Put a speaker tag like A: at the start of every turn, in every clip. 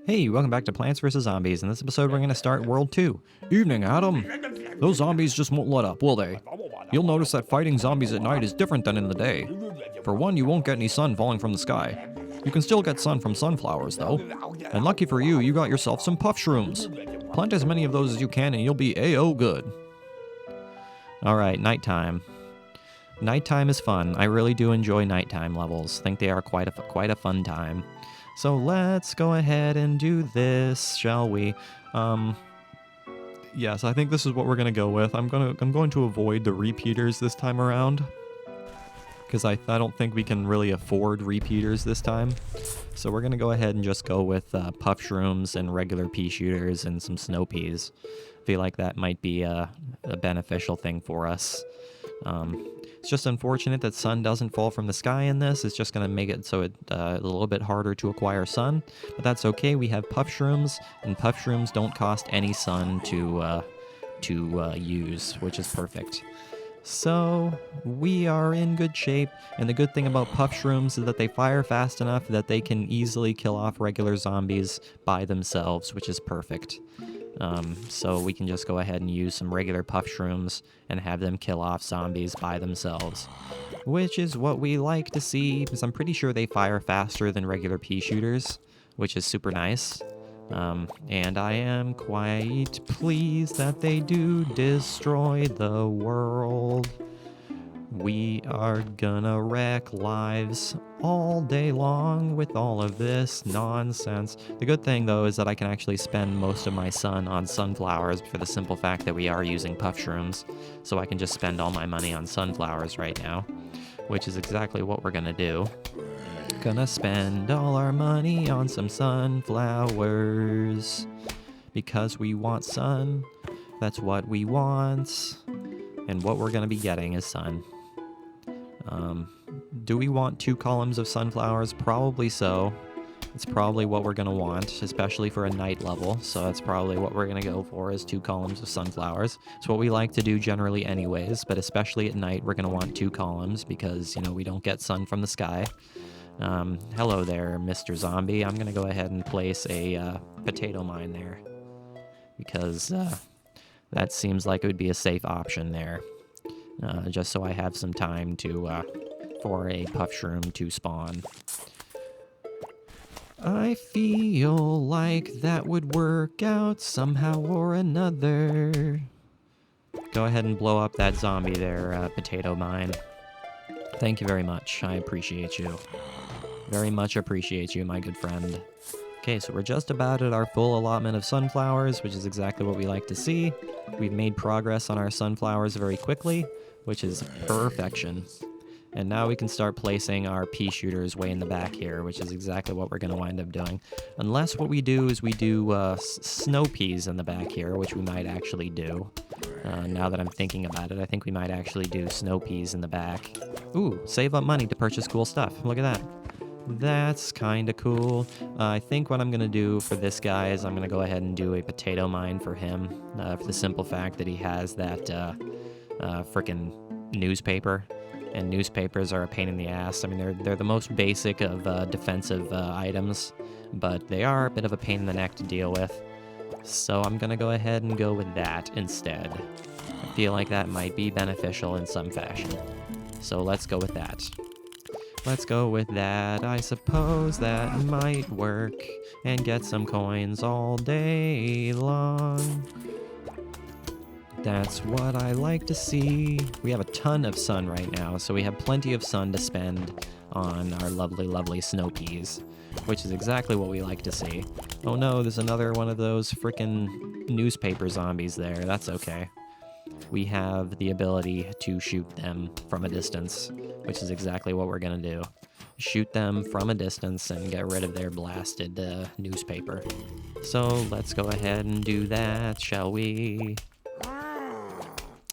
A: Hey, welcome back to Plants vs. Zombies. In this episode, we're going to start World 2. Evening, Adam. Those zombies just won't let up, will they? You'll notice that fighting zombies at night is different than in the day. For one, you won't get any sun falling from the sky. You can still get sun from sunflowers, though. And lucky for you, you got yourself some puff shrooms. Plant as many of those as you can and you'll be A-O good. Alright, nighttime. Nighttime is fun. I really do enjoy nighttime levels. Think they are quite a fun time. So let's go ahead and do this, shall we? Yes, I think this is what we're gonna go with. I'm going to avoid the repeaters this time around, because I don't think we can really afford repeaters this time. So we're gonna go ahead and just go with puff shrooms and regular pea shooters and some snow peas. I feel like that might be a beneficial thing for us. It's just unfortunate that sun doesn't fall from the sky in this. It's just going to make it so it's a little bit harder to acquire sun, but that's okay. We have puff shrooms, and puff shrooms don't cost any sun to use, which is perfect. So we are in good shape, and the good thing about puff shrooms is that they fire fast enough that they can easily kill off regular zombies by themselves, which is perfect. So we can just go ahead and use some regular puff shrooms and have them kill off zombies by themselves, which is what we like to see, because I'm pretty sure they fire faster than regular pea shooters, which is super nice. And I am quite pleased that they do destroy the world. We are gonna wreck lives all day long with all of this nonsense. The good thing, though, is that I can actually spend most of my sun on sunflowers for the simple fact that we are using puff shrooms. So I can just spend all my money on sunflowers right now, which is exactly what we're gonna do. Gonna spend all our money on some sunflowers because we want sun. That's what we want. And what we're gonna be getting is sun. Do we want 2 columns of sunflowers? Probably so. It's probably what we're going to want, especially for a night level, so that's probably what we're going to go for, is 2 columns of sunflowers. It's what we like to do generally anyways, but especially at night we're going to want 2 columns because, you know, we don't get sun from the sky. Hello there, Mr. Zombie. I'm going to go ahead and place a potato mine there because that seems like it would be a safe option there. Just so I have some time for a puff shroom to spawn. I feel like that would work out somehow or another. Go ahead and blow up that zombie there, potato mine. Thank you very much. I appreciate you. Very much appreciate you, my good friend. Okay, so we're just about at our full allotment of sunflowers, which is exactly what we like to see. We've made progress on our sunflowers very quickly, which is perfection. And now we can start placing our pea shooters way in the back here, which is exactly what we're going to wind up doing. Unless what we do is we do snow peas in the back here, which we might actually do. Now that I'm thinking about it, I think we might actually do snow peas in the back. Ooh, save up money to purchase cool stuff. Look at that. That's kind of cool. I think what I'm going to do for this guy is I'm going to go ahead and do a potato mine for him, for the simple fact that he has that frickin' newspaper. And newspapers are a pain in the ass. I mean, they're the most basic of defensive items, but they are a bit of a pain in the neck to deal with. So I'm going to go ahead and go with that instead. I feel like that might be beneficial in some fashion. So let's go with that. Let's go with that. I suppose that might work. And get some coins all day long. That's what I like to see. We have a ton of sun right now, so we have plenty of sun to spend on our lovely, lovely snow peas, which is exactly what we like to see. Oh no, there's another one of those frickin' newspaper zombies there. That's okay. We have the ability to shoot them from a distance, which is exactly what we're gonna do. Shoot them from a distance and get rid of their blasted newspaper. So let's go ahead and do that, shall we?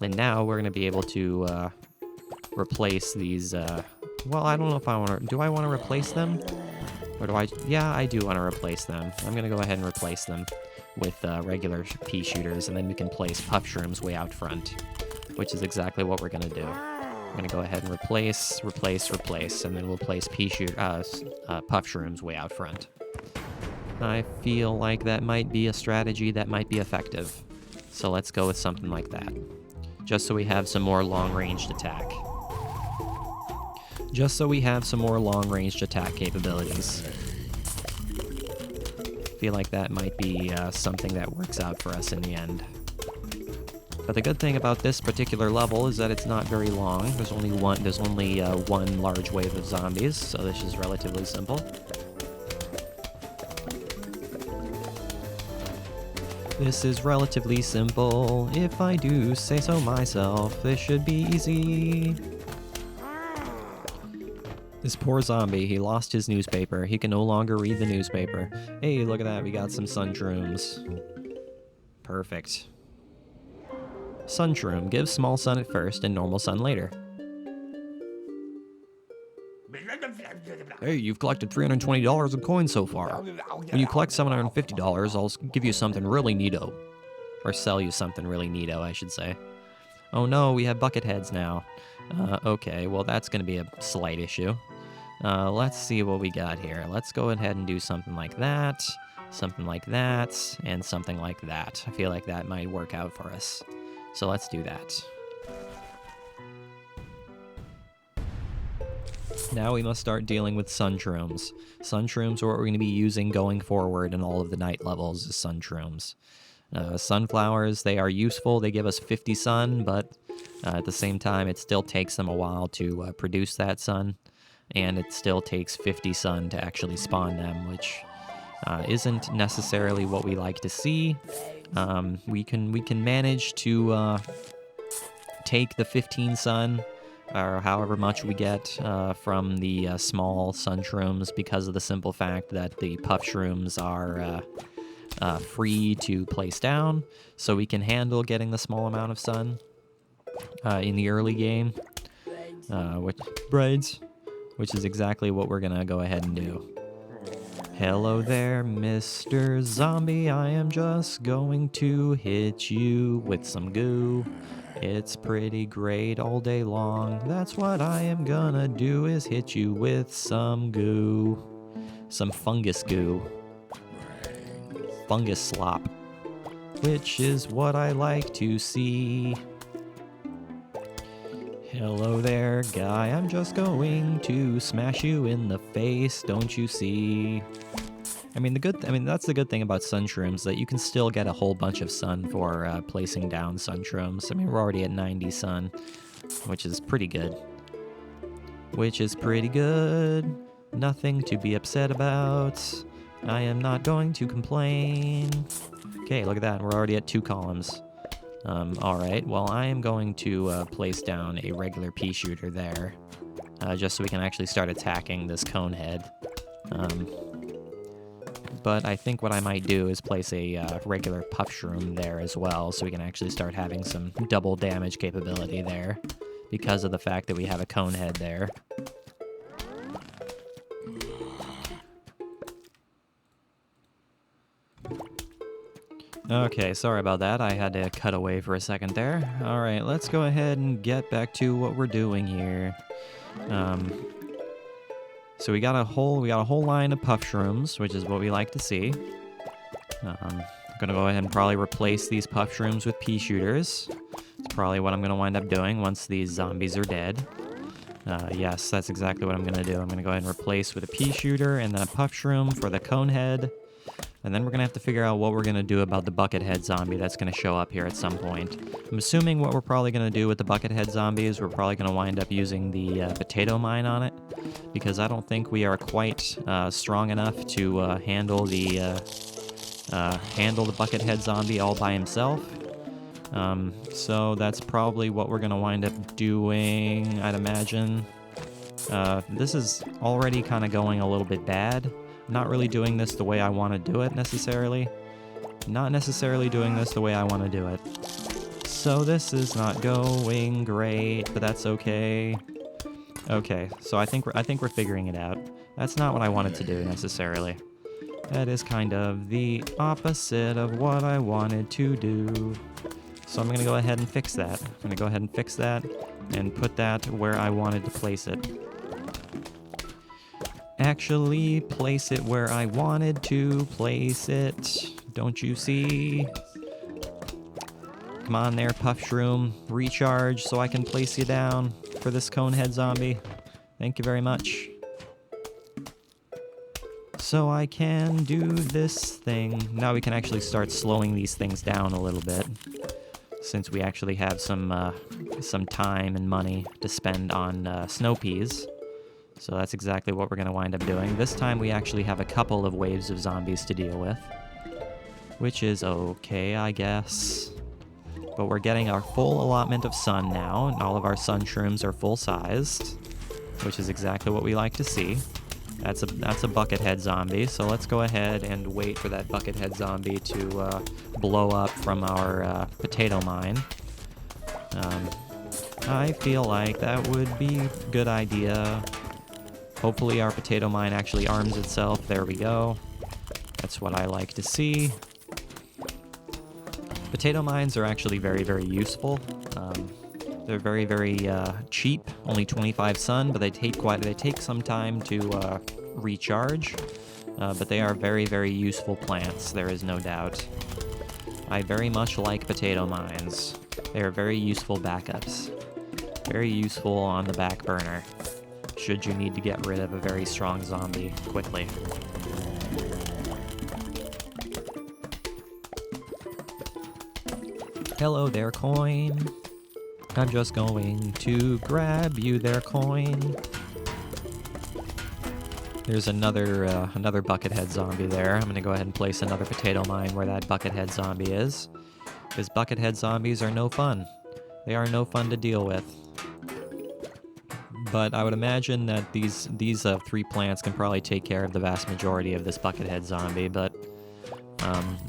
A: And now we're going to be able to replace these, well, I don't know if I want to, do I want to replace them? Or do I, yeah, I do want to replace them. I'm going to go ahead and replace them with regular pea shooters, and then we can place puff shrooms way out front, which is exactly what we're going to do. I'm going to go ahead and replace, and then we'll place puff shrooms way out front. I feel like that might be a strategy that might be effective. So let's go with something like that. Just so we have some more long-ranged attack. Just so we have some more long-ranged attack capabilities. Feel like that might be something that works out for us in the end. But the good thing about this particular level is that it's not very long. There's only one large wave of zombies, so this is relatively simple. This is relatively simple, if I do say so myself. This should be easy. This poor zombie, he lost his newspaper. He can no longer read the newspaper. Hey, look at that, we got some Sunshrooms. Perfect. Sunshroom, give small sun at first and normal sun later. Hey, you've collected $320 in coins so far. When you collect $750, I'll give you something really neato. Or sell you something really neato, I should say. Oh no, we have bucket heads now. Okay, well that's gonna be a slight issue. Let's see what we got here. Let's go ahead and do something like that, and something like that. I feel like that might work out for us. So let's do that. Now we must start dealing with Sunshrooms. Sunshrooms are what we're going to be using going forward in all of the night levels, is Sunshrooms. Sunflowers, they are useful. They give us 50 sun, but at the same time, it still takes them a while to produce that sun. And it still takes 50 sun to actually spawn them, which isn't necessarily what we like to see. We can manage to take the 15 sun, or however much we get from the small Sunshrooms, because of the simple fact that the puff shrooms are free to place down, so we can handle getting the small amount of sun in the early game. Which is exactly what we're gonna go ahead and do. Hello there, Mr. Zombie, I am just going to hit you with some goo. It's pretty great all day long. That's what I am gonna do, is hit you with some goo. Some fungus goo. Fungus slop. Which is what I like to see. Hello there, guy, I'm just going to smash you in the face, don't you see? That's the good thing about Sunshrooms, that you can still get a whole bunch of sun for placing down Sunshrooms. We're already at 90 sun, which is pretty good. Nothing to be upset about. I am not going to complain. Okay, look at that, we're already at 2 columns. Alright, well I am going to place down a regular pea shooter there, just so we can actually start attacking this cone head. But I think what I might do is place a regular puff shroom there as well, so we can actually start having some double damage capability there, because of the fact that we have a cone head there. Okay, sorry about that. I had to cut away for a second there. Alright, let's go ahead and get back to what we're doing here. So we got a whole line of puff shrooms, which is what we like to see. I'm gonna go ahead and probably replace these puff shrooms with pea shooters. It's probably what I'm gonna wind up doing once these zombies are dead. Yes, that's exactly what I'm gonna do. I'm gonna go ahead and replace with a pea shooter and then a puff shroom for the cone head. And then we're going to have to figure out what we're going to do about the buckethead zombie that's going to show up here at some point. I'm assuming what we're probably going to do with the buckethead zombie is we're probably going to wind up using the potato mine on it, because I don't think we are quite strong enough to handle the buckethead zombie all by himself. So that's probably what we're going to wind up doing, I'd imagine. This is already kind of going a little bit bad. Not really doing this the way I want to do it, necessarily. Not necessarily doing this the way I want to do it. So this is not going great, but that's okay. Okay, so I think we're figuring it out. That's not what I wanted to do, necessarily. That is kind of the opposite of what I wanted to do. So I'm going to go ahead and fix that. I'm going to go ahead and fix that and put that where I wanted to place it. actually place it where I wanted to place it. Don't you see? Come on there, Puff Shroom. Recharge so I can place you down for this Conehead zombie. Thank you very much. So I can do this thing. Now we can actually start slowing these things down a little bit, since we actually have some time and money to spend on snow peas. So that's exactly what we're going to wind up doing. This time we actually have a couple of waves of zombies to deal with, which is okay, I guess. But we're getting our full allotment of sun now, and all of our sun shrooms are full-sized, which is exactly what we like to see. That's a buckethead zombie, so let's go ahead and wait for that buckethead zombie to blow up from our potato mine. I feel like that would be a good idea. Hopefully our potato mine actually arms itself. There we go. That's what I like to see. Potato mines are actually very, very useful. They're very, very cheap, only 25 sun, but they take some time to recharge. But they are very, very useful plants, there is no doubt. I very much like potato mines. They are very useful backups. Very useful on the back burner, should you need to get rid of a very strong zombie quickly. Hello there, coin. I'm just going to grab you there, coin. There's another buckethead zombie there. I'm gonna go ahead and place another potato mine where that buckethead zombie is, because buckethead zombies are no fun. They are no fun to deal with. But I would imagine that these three plants can probably take care of the vast majority of this buckethead zombie, but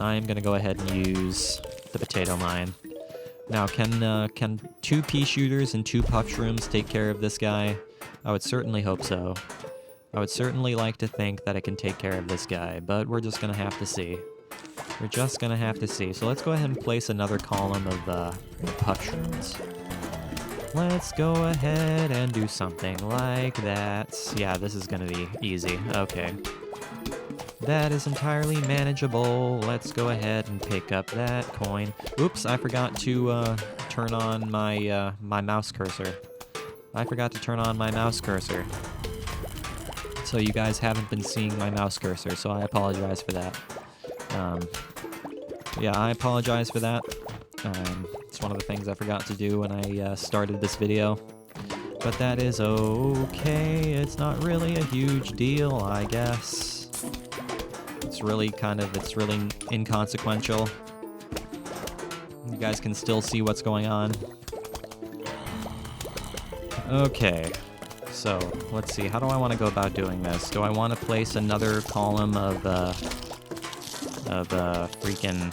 A: I'm gonna go ahead and use the potato mine. Now, can 2 pea shooters and 2 puff shrooms take care of this guy? I would certainly hope so. I would certainly like to think that it can take care of this guy, but we're just gonna have to see. We're just gonna have to see. So let's go ahead and place another column of puff shrooms. Let's go ahead and do something like that. Yeah, this is gonna be easy. Okay. That is entirely manageable. Let's go ahead and pick up that coin. Oops, I forgot to turn on my my mouse cursor. I forgot to turn on my mouse cursor. So you guys haven't been seeing my mouse cursor, so I apologize for that. Yeah, I apologize for that. It's one of the things I forgot to do when I started this video. But that is okay. It's not really a huge deal, I guess. It's really inconsequential. You guys can still see what's going on. Okay, so let's see. How do I want to go about doing this? Do I want to place another column of freaking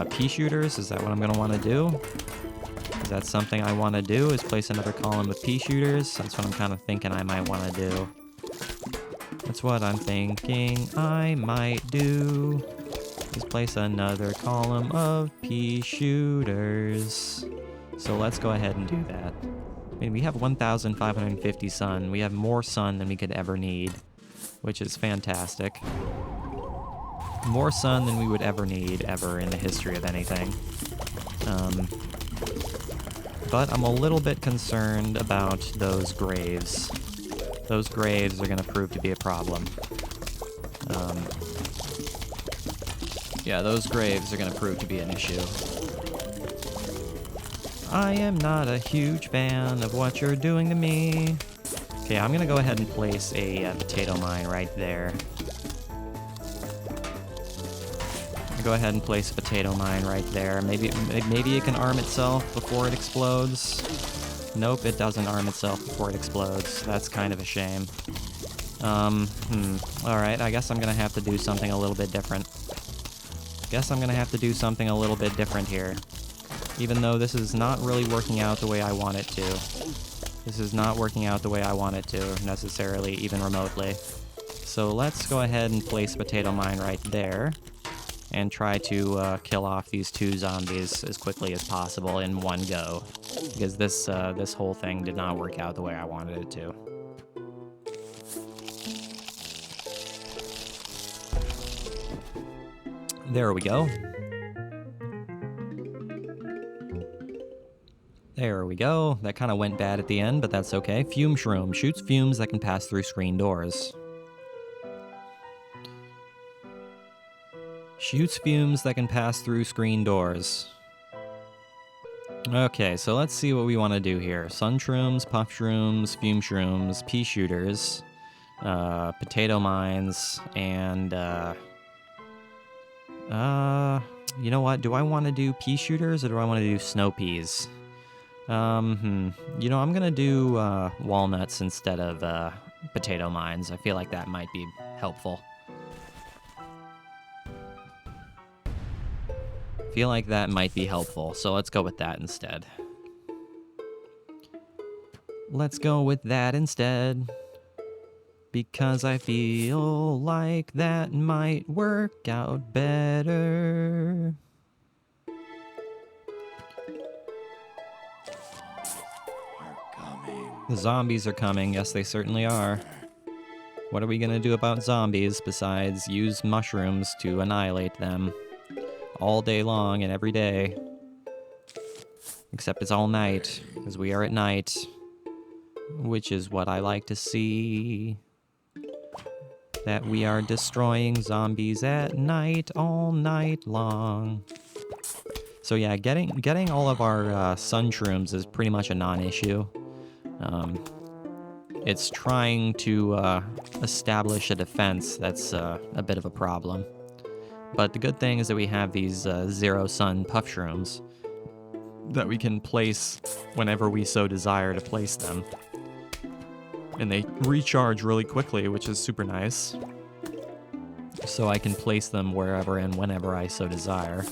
A: pea shooters? Is that what I'm gonna want to do? Is that something I want to do? Is place another column of pea shooters? That's what I'm kind of thinking I might want to do. That's what I'm thinking I might do. Is place another column of pea shooters. So let's go ahead and do that. I mean, we have 1,550 sun. We have more sun than we could ever need, which is fantastic. More sun than we would ever need, ever in the history of anything. But I'm a little bit concerned about those graves. Those graves are going to prove to be a problem. Yeah, those graves are going to prove to be an issue. I am not a huge fan of what you're doing to me. Okay, I'm going to go ahead and place a potato mine right there. Go ahead and place a potato mine right there. Maybe it can arm itself before it explodes. Nope, it doesn't arm itself before it explodes. That's kind of a shame. Alright, I guess I'm gonna have to do something a little bit different. Here. Even though this is not really working out the way I want it to. This is not working out the way I want it to, necessarily, even remotely. So let's go ahead and place a potato mine right there. And try to kill off these 2 zombies as quickly as possible in one go. Because this whole thing did not work out the way I wanted it to. There we go. There we go. That kind of went bad at the end, but that's okay. Fume Shroom shoots fumes that can pass through screen doors. Shoots fumes that can pass through screen doors. Okay, so let's see what we want to do here. Sun Shrooms, Puff Shrooms, Fume Shrooms, Pea Shooters, Potato Mines, and, you know what? Do I want to do Pea Shooters or do I want to do Snow Peas? You know, I'm gonna do, Walnuts instead of, Potato Mines. I feel like that might be helpful. Feel like that might be helpful, so let's go with that instead. Let's go with that instead. Because I feel like that might work out better. The zombies are coming. Yes, they certainly are. What are we gonna do about zombies besides use mushrooms to annihilate them? All day long and every day. Except it's all night, because we are at night. Which is what I like to see. That we are destroying zombies at night, all night long. So yeah, getting all of our sun shrooms is pretty much a non-issue. It's trying to establish a defense that's a bit of a problem. But the good thing is that we have these Zero Sun Puff Shrooms that we can place whenever we so desire to place them. And they recharge really quickly, which is super nice. So I can place them wherever and whenever I so desire.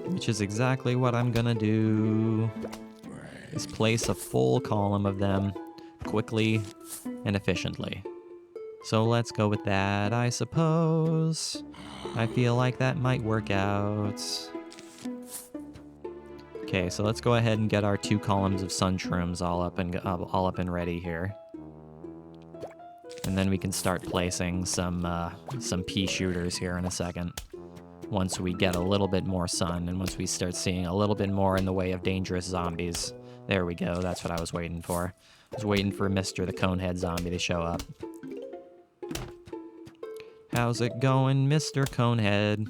A: Which is exactly what I'm gonna do. Is place a full column of them quickly and efficiently. So let's go with that, I suppose. I feel like that might work out. Okay, so let's go ahead and get our 2 columns of sun shrooms all up and ready here. And then we can start placing some pea shooters here in a second. Once we get a little bit more sun and once we start seeing a little bit more in the way of dangerous zombies. There we go, that's what I was waiting for. I was waiting for Mr. the Conehead Zombie to show up. How's it going, Mr. Conehead?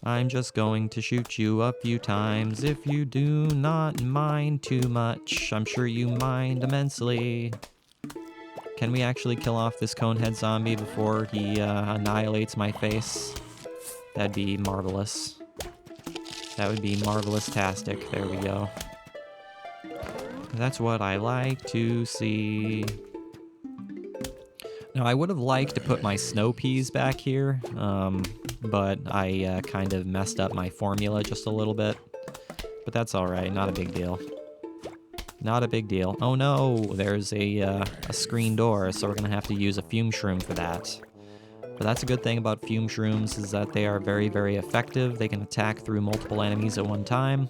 A: I'm just going to shoot you a few times if you do not mind too much. I'm sure you mind immensely. Can we actually kill off this Conehead Zombie before he annihilates my face? That'd be marvelous. That would be marvelous-tastic. There we go. That's what I like to see. Now, I would have liked to put my snow peas back here, but I kind of messed up my formula just a little bit. But that's alright, not a big deal. Not a big deal. Oh no, there's a screen door, so we're gonna have to use a fume shroom for that. But that's a good thing about fume shrooms, is that they are very, very effective. They can attack through multiple enemies at one time,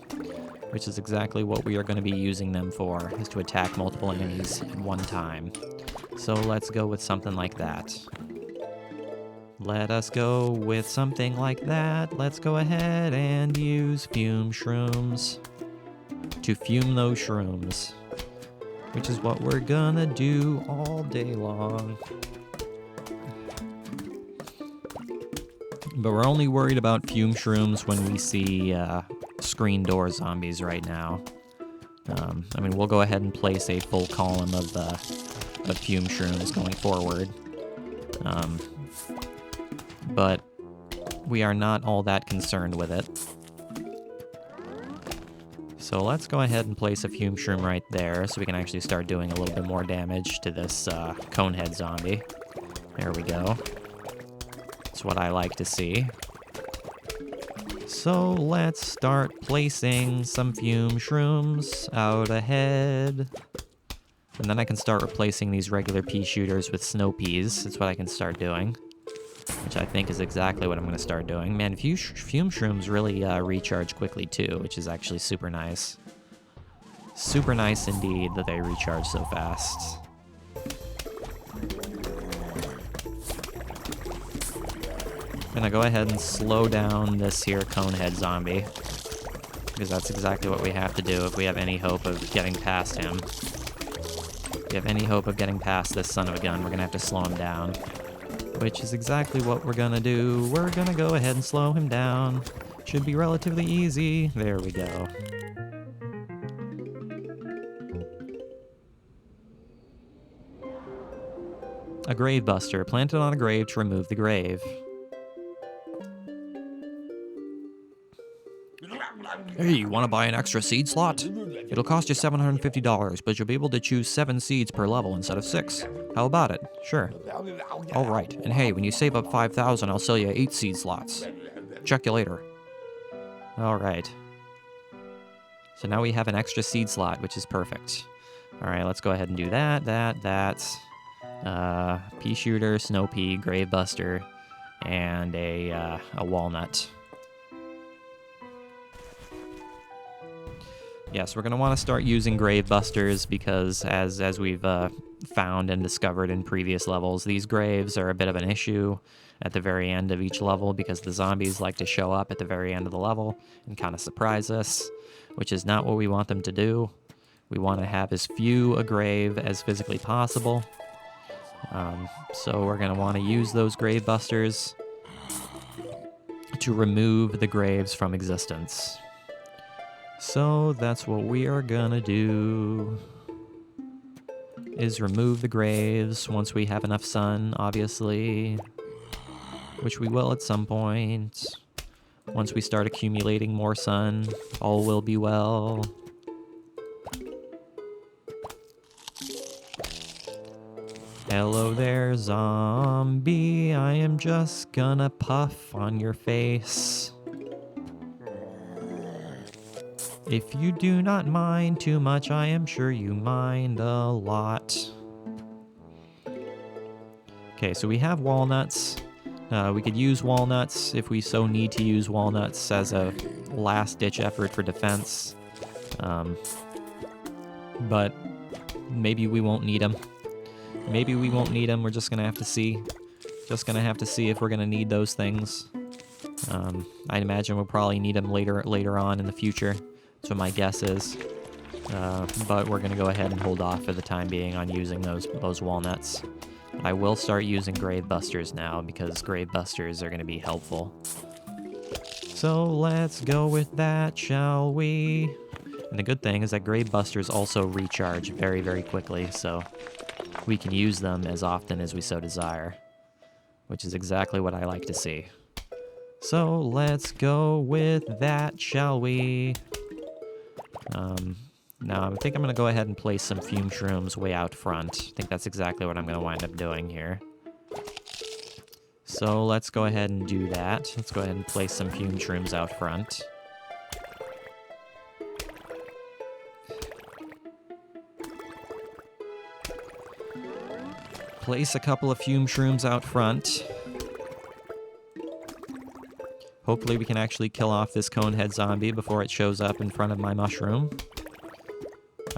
A: which is exactly what we are going to be using them for, is to attack multiple enemies at one time. So let's go with something like that. Let us go with something like that. Let's go ahead and use fume shrooms to fume those shrooms, which is what we're gonna do all day long. But we're only worried about fume shrooms when we see screen door zombies right now. I mean, we'll go ahead and place a full column of fume shrooms going forward. But we are not all that concerned with it. So let's go ahead and place a fume shroom right there so we can actually start doing a little bit more damage to this Conehead zombie. There we go. That's what I like to see. So let's start placing some fume shrooms out ahead. And then I can start replacing these regular pea shooters with snow peas. That's what I can start doing. Which I think is exactly what I'm going to start doing. Man, fume shrooms really recharge quickly too, which is actually super nice. Super nice indeed that they recharge so fast. Gonna go ahead and slow down this here Conehead zombie, because that's exactly what we have to do if we have any hope of getting past him. If we have any hope of getting past this son of a gun, we're gonna have to slow him down, which is exactly what we're gonna do. We're gonna go ahead and slow him down. Should be relatively easy. There we go. A grave buster, planted on a grave to remove the grave. Hey, you want to buy an extra seed slot? It'll cost you $750, but you'll be able to choose 7 seeds per level instead of 6. How about it? Sure. All right, and hey, when you save up 5,000, I'll sell you 8 seed slots. Check you later. All right. So now we have an extra seed slot, which is perfect. All right, let's go ahead and do that. Pea shooter, snow pea, grave buster, and a walnut. Yes, we're going to want to start using grave busters because as we've found and discovered in previous levels, these graves are a bit of an issue at the very end of each level because the zombies like to show up at the very end of the level and kind of surprise us, which is not what we want them to do. We want to have as few a grave as physically possible. So we're going to want to use those grave busters to remove the graves from existence. So that's what we are gonna do, is remove the graves once we have enough sun, obviously, which we will at some point. Once we start accumulating more sun, all will be well. Hello there, zombie. I am just gonna puff on your face. If you do not mind too much, I am sure you mind a lot. Okay, so we have walnuts. We could use walnuts if we so need to use walnuts as a last-ditch effort for defense. But maybe we won't need them. Maybe we won't need them. We're just gonna have to see. Just gonna have to see if we're gonna need those things. I'd imagine we'll probably need them later on in the future. That's what my guess is. But we're gonna go ahead and hold off for the time being on using those walnuts. I will start using grave busters now because grave busters are gonna be helpful. So let's go with that, shall we? And the good thing is that grave busters also recharge very, very quickly, so we can use them as often as we so desire, which is exactly what I like to see. So let's go with that, shall we? Now I think I'm going to go ahead and place some fume shrooms way out front. I think that's exactly what I'm going to wind up doing here. So let's go ahead and do that. Let's go ahead and place some fume shrooms out front. Place a couple of fume shrooms out front. Hopefully we can actually kill off this conehead zombie before it shows up in front of my mushroom.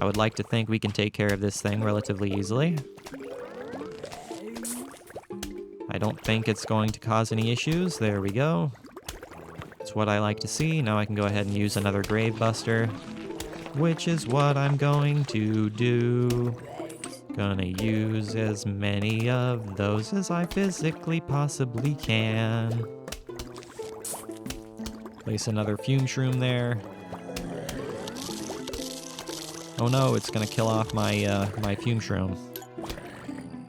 A: I would like to think we can take care of this thing relatively easily. I don't think it's going to cause any issues. There we go. That's what I like to see. Now I can go ahead and use another grave buster, which is what I'm going to do. Gonna use as many of those as I physically possibly can. Place another fume shroom there. Oh no, it's gonna kill off my my fume shroom.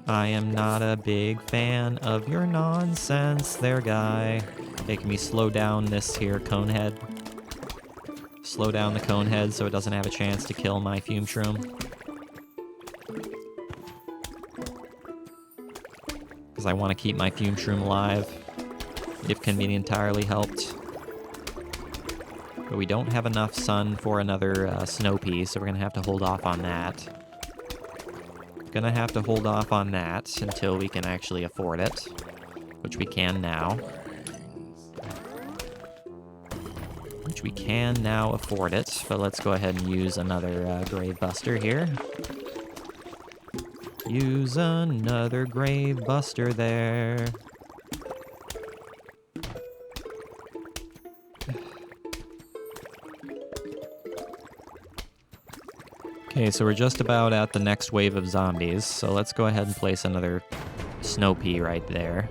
A: I am not a big fan of your nonsense there, guy. Hey, can we slow down this here conehead? Slow down the conehead so it doesn't have a chance to kill my fume shroom. Because I want to keep my fume shroom alive, if can be entirely helped. But we don't have enough sun for another snow pea, so we're going to have to hold off on that. Gonna have to hold off on that until we can actually afford it, which we can now. Which we can now afford it, but let's go ahead and use another grave buster here. Use another grave buster there. Okay, so we're just about at the next wave of zombies, so let's go ahead and place another Snow Pea right there.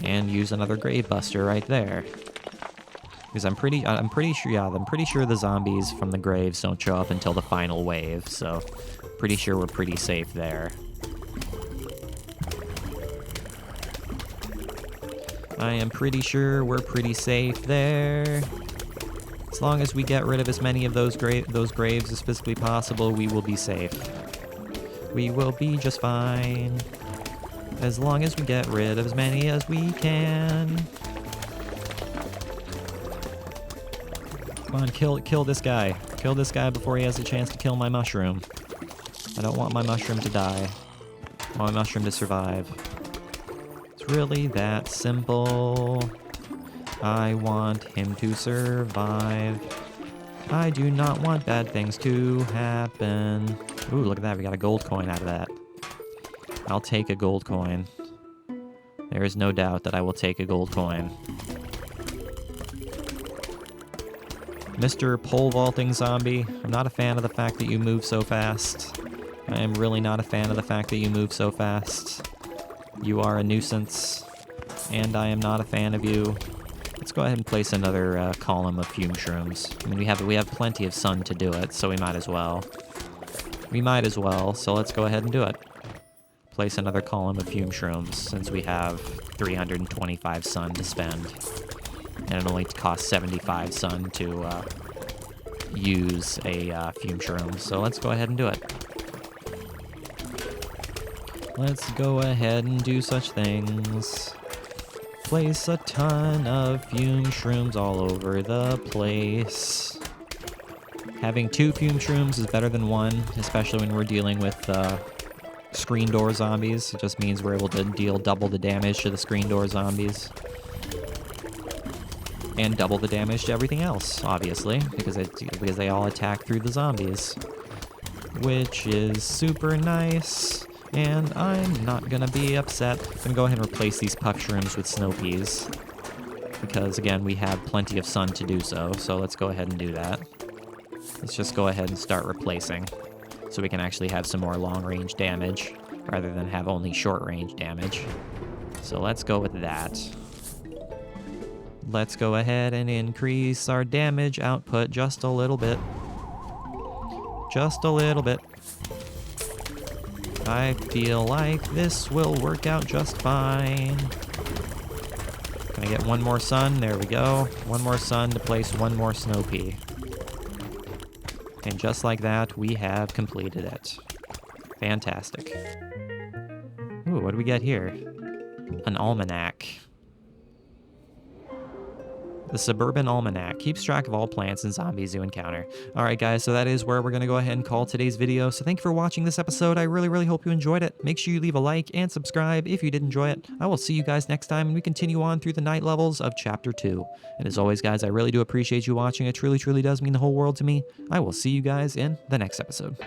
A: And use another Grave Buster right there. Because I'm pretty sure the zombies from the graves don't show up until the final wave, so pretty sure we're pretty safe there. I am pretty sure we're pretty safe there. As long as we get rid of as many of those graves as physically possible, we will be safe. We will be just fine. As long as we get rid of as many as we can. Come on, kill this guy. Kill this guy before he has a chance to kill my mushroom. I don't want my mushroom to die. I want my mushroom to survive. It's really that simple. I want him to survive. I do not want bad things to happen. Ooh, look at that. We got a gold coin out of that. I'll take a gold coin. There is no doubt that I will take a gold coin. Mr. Pole Vaulting Zombie, I'm not a fan of the fact that you move so fast. I am really not a fan of the fact that you move so fast. You are a nuisance, and I am not a fan of you. Let's go ahead and place another column of fume shrooms. I mean, we have plenty of sun to do it, so we might as well. We might as well, so let's go ahead and do it. Place another column of fume shrooms, since we have 325 sun to spend. And it only costs 75 sun to use a fume shroom, so let's go ahead and do it. Let's go ahead and do such things. Place a ton of fume shrooms all over the place. Having 2 fume shrooms is better than 1, especially when we're dealing with screen door zombies. It just means we're able to deal double the damage to the screen door zombies. And double the damage to everything else, obviously, because they all attack through the zombies. Which is super nice. And I'm not gonna be upset. I'm gonna go ahead and replace these puff shrooms with Snow Peas. Because, again, we have plenty of sun to do so, so let's go ahead and do that. Let's just go ahead and start replacing, so we can actually have some more long-range damage, rather than have only short-range damage. So let's go with that. Let's go ahead and increase our damage output just a little bit. Just a little bit. I feel like this will work out just fine. Can I get one more sun? There we go. One more sun to place one more Snow Pea. And just like that, we have completed it. Fantastic. Ooh, what do we get here? An almanac. The Suburban Almanac keeps track of all plants and zombies you encounter. Alright guys, so that is where we're going to go ahead and call today's video. So thank you for watching this episode. I really hope you enjoyed it. Make sure you leave a like and subscribe if you did enjoy it. I will see you guys next time, and we continue on through the night levels of Chapter 2. And as always guys, I really do appreciate you watching. It truly does mean the whole world to me. I will see you guys in the next episode.